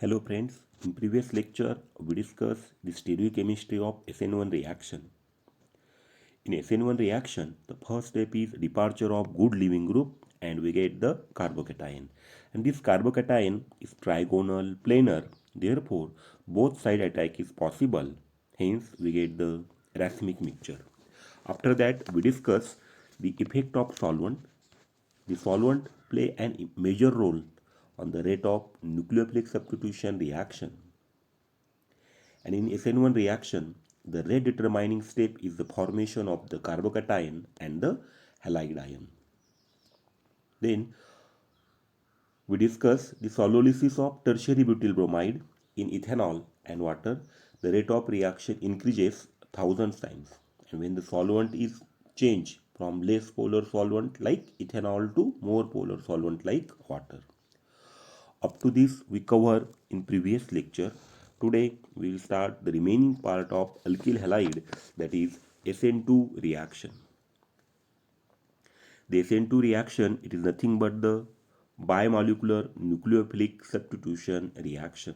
Hello friends, in previous lecture we discussed the stereochemistry of SN1 reaction. In SN1 reaction, the first step is departure of good leaving group and we get the carbocation. And this carbocation is trigonal planar, therefore both side attack is possible, hence we get the racemic mixture. After that we discuss the effect of solvent. The solvent play an major role on the rate of nucleophilic substitution reaction. And in SN1 reaction, the rate determining step is the formation of the carbocation and the halide ion. Then we discuss the solulysis of tertiary butyl bromide in ethanol and water. The rate of reaction increases thousands times. And when the solvent is changed from less polar solvent like ethanol to more polar solvent like water. Up to this we cover in previous lecture. Today we will start the remaining part of alkyl halide, that is SN2 reaction. The SN2 reaction, it is nothing but the bimolecular nucleophilic substitution reaction.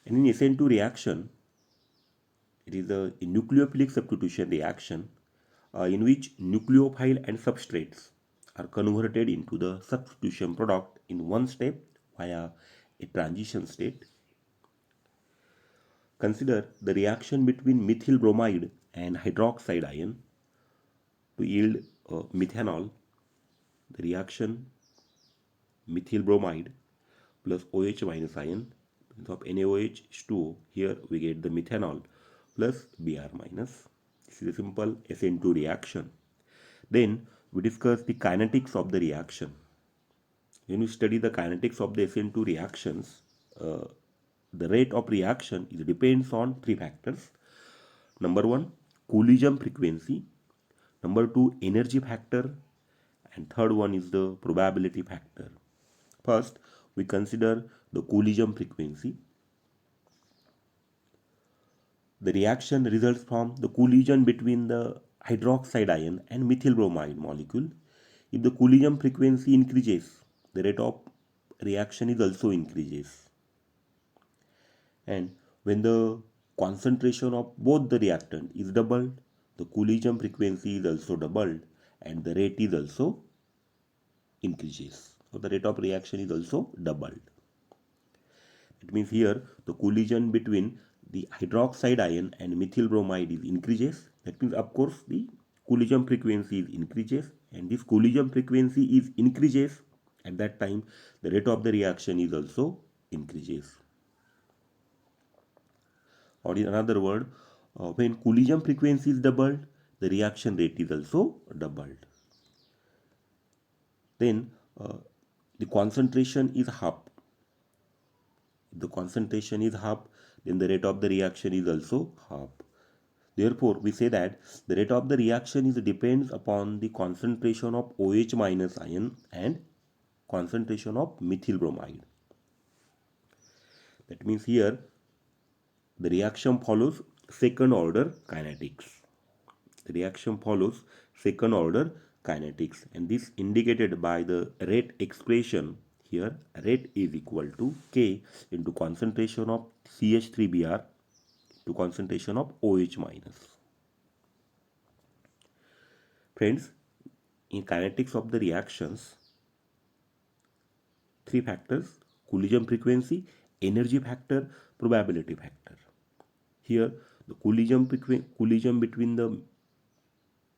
And in SN2 reaction, it is a nucleophilic substitution reaction in which nucleophile and substrates are converted into the substitution product in one step via a transition state. Consider the reaction between methyl bromide and hydroxide ion to yield methanol. The reaction methyl bromide plus OH minus ion of NaOH H2O. Here we get the methanol plus Br minus. This is a simple SN2 reaction. Then we discuss the kinetics of the reaction. When you study the kinetics of the SN2 reactions, the rate of reaction is depends on three factors. Number one, Coulomb frequency. Number two, energy factor. And third one is the probability factor. First, we consider the Coulomb frequency. The reaction results from the collision between the hydroxide ion and methyl bromide molecule. If the Coulomb frequency increases, the rate of reaction is also increases. And when the concentration of both the reactant is doubled, the Coulomb frequency is also doubled and the rate is also increases. So the rate of reaction is also doubled. It means here the collision between the hydroxide ion and methyl bromide is increases. That means of course the Coulomb frequency is increases, and this Coulomb frequency is increases, at that time the rate of the reaction is also increases. Or in another word, when Coulomb frequency is doubled, the reaction rate is also doubled. Then the concentration is half. If the concentration is half, then the rate of the reaction is also half. Therefore, we say that the rate of the reaction is depends upon the concentration of OH minus ion and concentration of methyl bromide. That means here the reaction follows second order kinetics. The reaction follows second order kinetics, and this indicated by the rate expression. Here rate is equal to K into concentration of CH3Br to concentration of OH minus. Friends, in kinetics of the reactions, three factors: Coulomb frequency, energy factor, probability factor. Here the Coulomb between the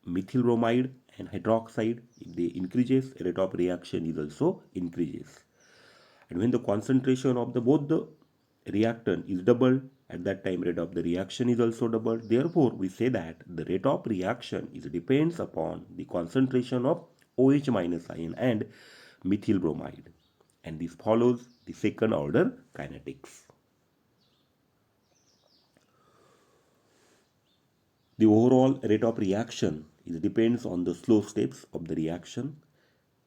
methyl bromide and hydroxide, if they increases, rate of reaction is also increases. And when the concentration of the both the reactant is doubled, at that time rate of the reaction is also doubled. Therefore we say that the rate of reaction is depends upon the concentration of OH minus ion and methyl bromide, and this follows the second order kinetics. The overall rate of reaction is depends on the slow steps of the reaction,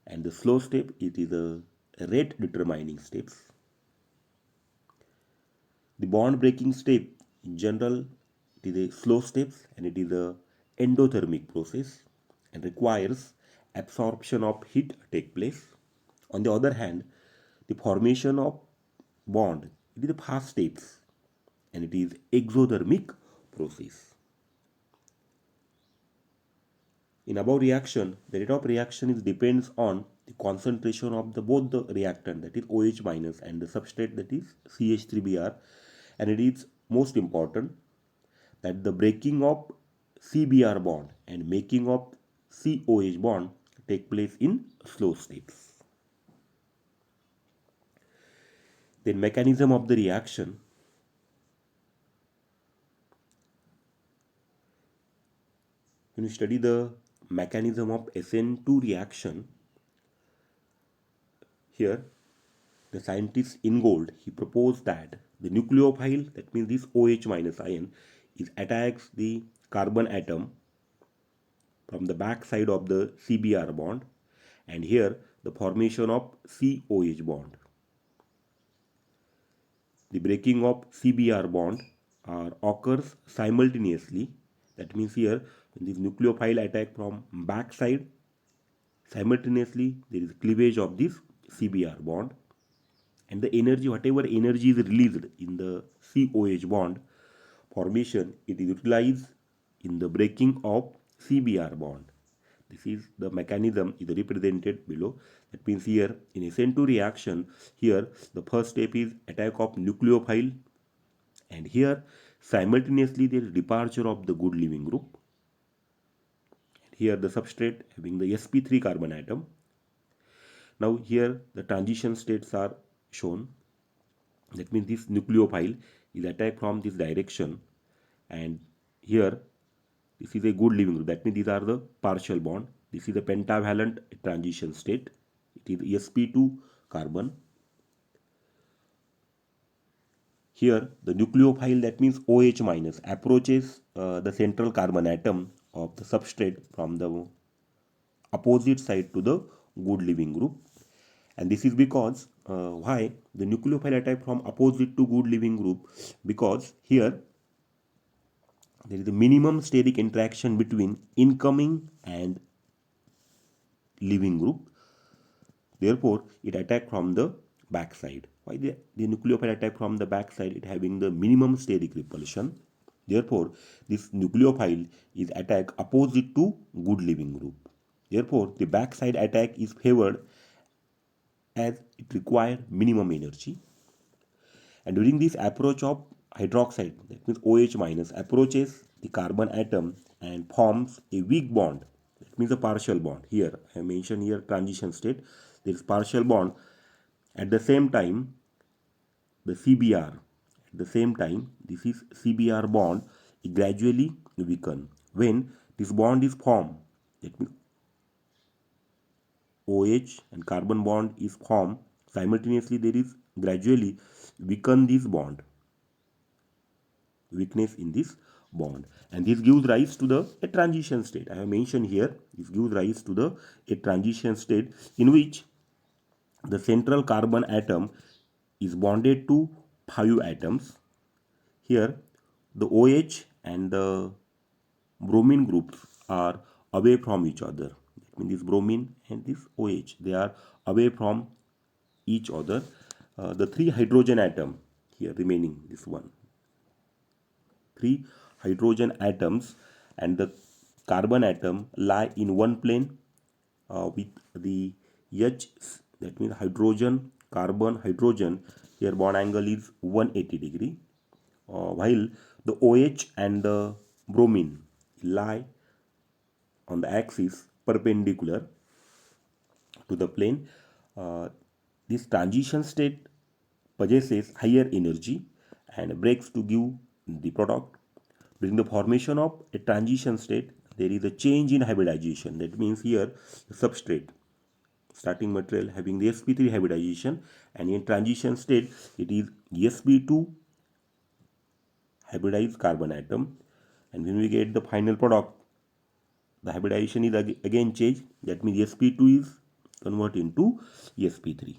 and the slow step it is a rate determining steps. The bond breaking step in general it is a slow steps and it is a endothermic process and requires absorption of heat take place. On the other hand, the formation of bond, it is the fast steps and it is exothermic process. In above reaction, the rate of reaction is depends on the concentration of the both the reactant, that is OH minus, and the substrate, that is CH3Br, and it is most important that the breaking of CBr bond and making of COH bond take place in slow steps. Then mechanism of the reaction. When you study the mechanism of SN2 reaction, here the scientist Ingold, he proposed that the nucleophile, that means this OH minus ion, is attacks the carbon atom from the back side of the CBr bond, and here the formation of COH bond. The breaking of CBr bond occurs simultaneously. That means here when this nucleophile attack from back side, simultaneously there is cleavage of this CBr bond, and the energy, whatever energy is released in the COH bond formation, it is utilized in the breaking of CBr bond. This is the mechanism is represented below. That means here in SN2 reaction, here the first step is attack of nucleophile, and here simultaneously there is departure of the good leaving group. And here the substrate having the sp3 carbon atom. Now here the transition states are shown. That means this nucleophile is attacked from this direction, and here this is a good leaving group. That means these are the partial bond. This is a pentavalent transition state. It is sp2 carbon. Here the nucleophile, that means OH minus, approaches the central carbon atom of the substrate from the opposite side to the good leaving group. And this is because why the nucleophile attack from opposite to good leaving group, because here there is a minimum steric interaction between incoming and leaving group. Therefore, it attack from the back side. Why the nucleophile attack from the back side? It having the minimum steric repulsion. Therefore, this nucleophile is attack opposite to good leaving group. Therefore, the backside attack is favored as it requires minimum energy. And during this approach of hydroxide, that means OH minus, approaches the carbon atom and forms a weak bond. That means a partial bond. Here, I mentioned here transition state. There is partial bond. At the same time, the CBr, at the same time, this is CBr bond, it gradually weaken. When this bond is formed, that means OH and carbon bond is formed, simultaneously there is gradually weaken this bond, weakness in this bond, and this gives rise to the a transition state. I have mentioned here, this gives rise to the a transition state in which the central carbon atom is bonded to 5 atoms. Here the OH and the bromine groups are away from each other. That means this bromine and this OH, they are away from each other. The 3 hydrogen atom here remaining, this one, 3 hydrogen atoms and the carbon atom lie in one plane with the H, that means hydrogen, carbon, hydrogen, here bond angle is 180 degree, while the OH and the bromine lie on the axis perpendicular to the plane. This transition state possesses higher energy and breaks to give the product. During the formation of a transition state, there is a change in hybridization. That means here the substrate, starting material having the sp3 hybridization, and in transition state it is sp2 hybridized carbon atom, and when we get the final product, the hybridization is again changed. That means sp2 is converted into sp3.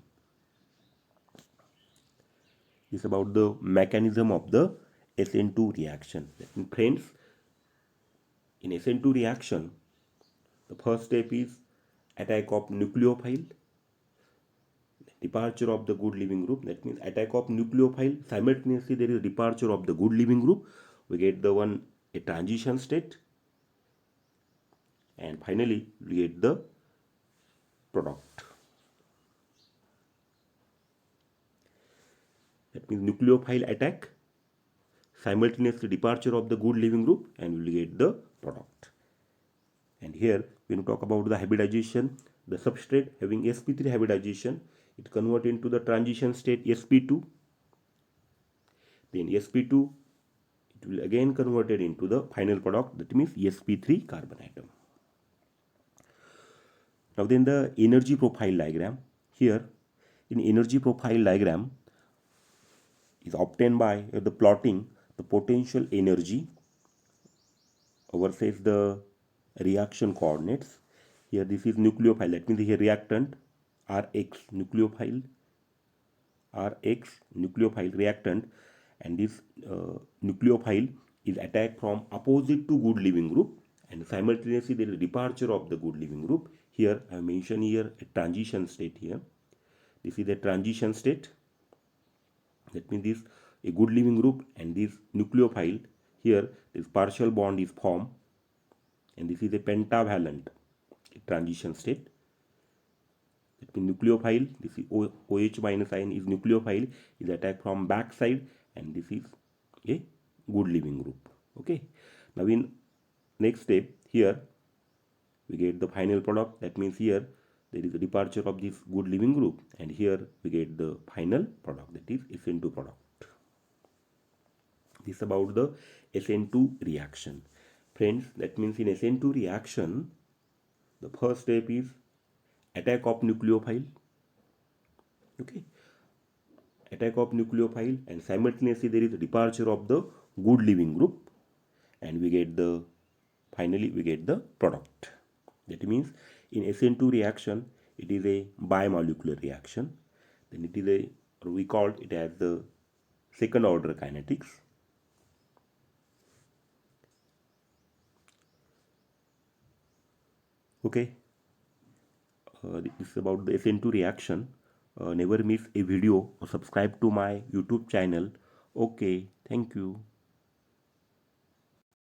This is about the mechanism of the SN2 reaction. Friends, in SN2 reaction, the first step is attack of nucleophile. departure of the good leaving group, that means attack of nucleophile, simultaneously there is departure of the good leaving group, we get the one a transition state, and finally we get the product. That means nucleophile attack, simultaneously departure of the good leaving group, and we will get the product. And here when we talk about the hybridization, the substrate having sp3 hybridization, it convert into the transition state sp2, then sp2 it will again converted into the final product, that means sp3 carbon atom. Now then the energy profile diagram. Here in energy profile diagram is obtained by the plotting the potential energy versus the reaction coordinates. Here this is nucleophile, that means here reactant Rx nucleophile reactant, and this nucleophile is attacked from opposite to good leaving group, and simultaneously there is departure of the good leaving group. Here I mentioned here a transition state. Here this is a transition state, that means this a good leaving group and this nucleophile, here this partial bond is formed, and this is a pentavalent transition state. That means nucleophile, this is OH minus ion is nucleophile, is attacked from back side, and this is a good leaving group. Okay, now in next step here we get the final product, that means here there is a departure of this good leaving group, and here we get the final product, that is SN2 product. This is about the SN2 reaction. Friends, that means in SN2 reaction, the first step is attack of nucleophile. Okay, attack of nucleophile, and simultaneously there is a departure of the good leaving group, and we get the finally we get the product. That means in SN2 reaction it is a bimolecular reaction, then it is a, or we call it as the second order kinetics. Okay, this is about the SN2 reaction. Never miss a video or subscribe to my YouTube channel. Okay, thank you.